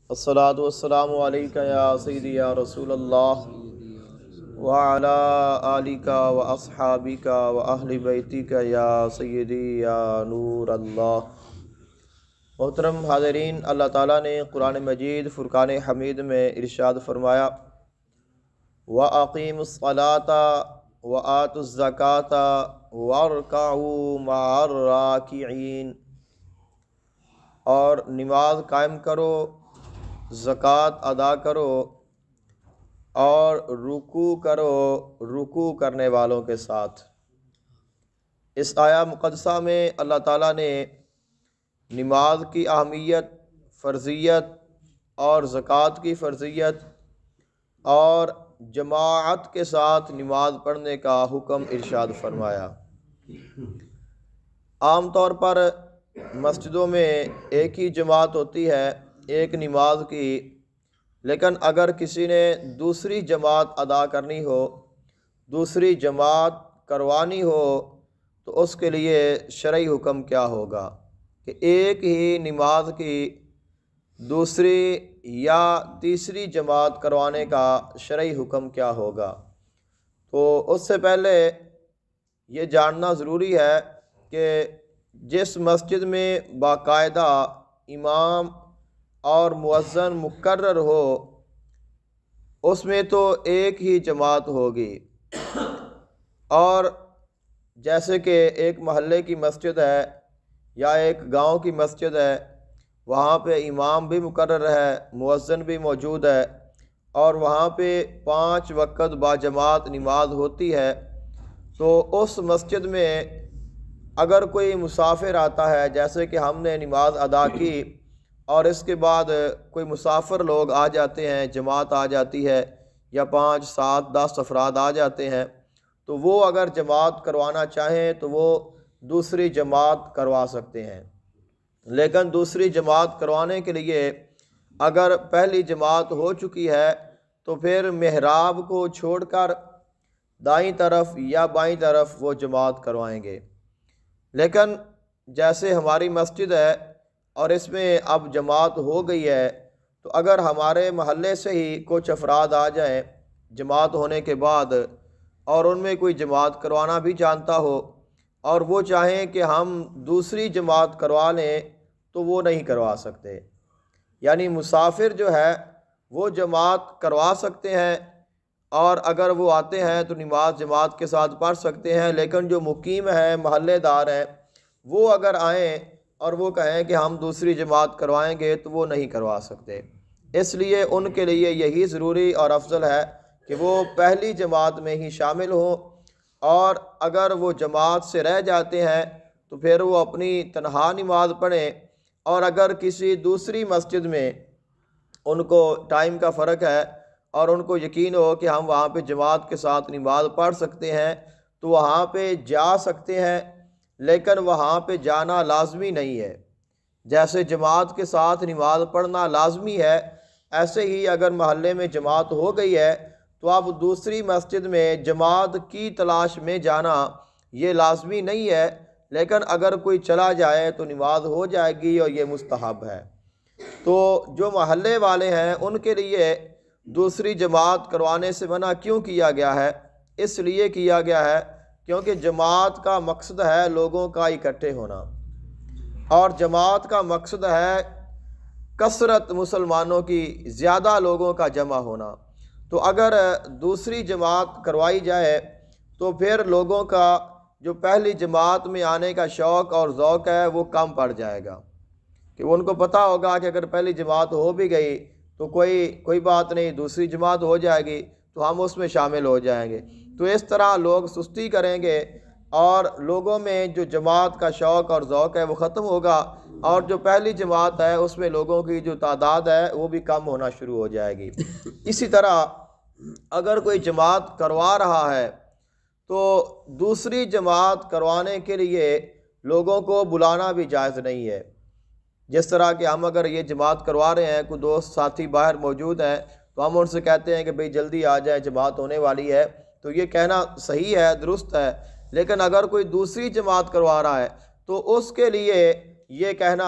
अस्सलातु वस्सलामु अलैका या सय्यदी या रसूल अल्लाह व अला आलिका व अस्हाबिका व अहलि बैतिका या सय्यदी या नूर अल्लाह। मोहतरम हाज़रीन, अल्लाह ताला ने कुरान मजीद फ़ुरक़ान हमीद में इरशाद फरमाया, व अक़ीमुस्सलाता व आतुज़्ज़काता वरकऊ मअर राकिईन, और नमाज कायम करो, ज़कात अदा करो और रुकू करो रुकू करने वालों के साथ। इस आया मुक़द्दसा में अल्लाह ताला ने नमाज की अहमियत, फ़र्ज़ियत और ज़कात की फ़र्ज़ियत और जमाअत के साथ नमाज पढ़ने का हुक्म इरशाद फरमाया। आम तौर पर मस्जिदों में एक ही जमात होती है, एक नमाज की, लेकिन अगर किसी ने दूसरी जमात अदा करनी हो, दूसरी जमात करवानी हो, तो उसके लिए शरई हुक्म क्या होगा कि एक ही नमाज की दूसरी या तीसरी जमात करवाने का शरई हुक्म क्या होगा। तो उससे पहले ये जानना ज़रूरी है कि जिस मस्जिद में बाकायदा इमाम और मुअज्ज़िन मुकर्रर हो, उसमें तो एक ही जमात होगी। और जैसे कि एक महल्ले की मस्जिद है या एक गांव की मस्जिद है, वहाँ पे इमाम भी मुकर्रर है, मुअज्जिन भी मौजूद है और वहाँ पे 5 वक़्त बाजमात नमाज होती है, तो उस मस्जिद में अगर कोई मुसाफिर आता है, जैसे कि हमने नमाज अदा की और इसके बाद कोई मुसाफिर लोग आ जाते हैं, जमात आ जाती है या 5, 7, 10 अफराद आ जाते हैं, तो वो अगर जमात करवाना चाहें तो वो दूसरी जमात करवा सकते हैं। लेकिन दूसरी जमात करवाने के लिए अगर पहली जमात हो चुकी है तो फिर मेहराब को छोड़कर दाईं तरफ या बाईं तरफ वो जमात करवाएंगे। लेकिन जैसे हमारी मस्जिद है और इसमें अब जमात हो गई है, तो अगर हमारे महल्ले से ही कुछ अफराद आ जाएं जमात होने के बाद और उनमें कोई जमात करवाना भी जानता हो और वो चाहें कि हम दूसरी जमात करवा लें, तो वो नहीं करवा सकते। यानी मुसाफिर जो है वो जमात करवा सकते हैं और अगर वो आते हैं तो नमाज जमात के साथ पढ़ सकते हैं, लेकिन जो मुकीम है, महल्लेदार हैं, वो अगर आएँ और वो कहें कि हम दूसरी जमात करवाएंगे तो वो नहीं करवा सकते। इसलिए उनके लिए यही ज़रूरी और अफजल है कि वो पहली जमात में ही शामिल हों, और अगर वो जमात से रह जाते हैं तो फिर वो अपनी तन्हा नमाज पढ़ें। और अगर किसी दूसरी मस्जिद में उनको टाइम का फ़र्क है और उनको यकीन हो कि हम वहाँ पे जमात के साथ नमाज पढ़ सकते हैं, तो वहाँ पे जा सकते हैं, लेकिन वहाँ पे जाना लाजमी नहीं है। जैसे जमात के साथ नमाज पढ़ना लाजमी है, ऐसे ही अगर महल्ले में जमात हो गई है तो अब दूसरी मस्जिद में जमात की तलाश में जाना ये लाजमी नहीं है, लेकिन अगर कोई चला जाए तो नमाज हो जाएगी और ये मुस्तहब है। तो जो महल्ले वाले हैं उनके लिए दूसरी जमात करवाने से मना क्यों किया गया है? इसलिए किया गया है क्योंकि जमात का मकसद है लोगों का इकट्ठे होना, और जमात का मकसद है कसरत मुसलमानों की, ज़्यादा लोगों का जमा होना। तो अगर दूसरी जमात करवाई जाए तो फिर लोगों का जो पहली जमात में आने का शौक़ और ज़ौक़ है वो कम पड़ जाएगा, कि उनको पता होगा कि अगर पहली जमात हो भी गई तो कोई बात नहीं, दूसरी जमात हो जाएगी तो हम उसमें शामिल हो जाएंगे। तो इस तरह लोग सुस्ती करेंगे और लोगों में जो जमात का शौक़ और ज़ौक़ है वो ख़त्म होगा, और जो पहली जमात है उसमें लोगों की जो तादाद है वो भी कम होना शुरू हो जाएगी। इसी तरह अगर कोई जमात करवा रहा है तो दूसरी जमात करवाने के लिए लोगों को बुलाना भी जायज़ नहीं है। जिस तरह कि हम अगर ये जमात करवा रहे हैं, कोई दोस्त साथी बाहर मौजूद हैं, तो हम उनसे कहते हैं कि भाई जल्दी आ जाए, जमात होने वाली है, तो ये कहना सही है, दुरुस्त है। लेकिन अगर कोई दूसरी जमात करवा रहा है तो उसके लिए ये कहना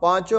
5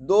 2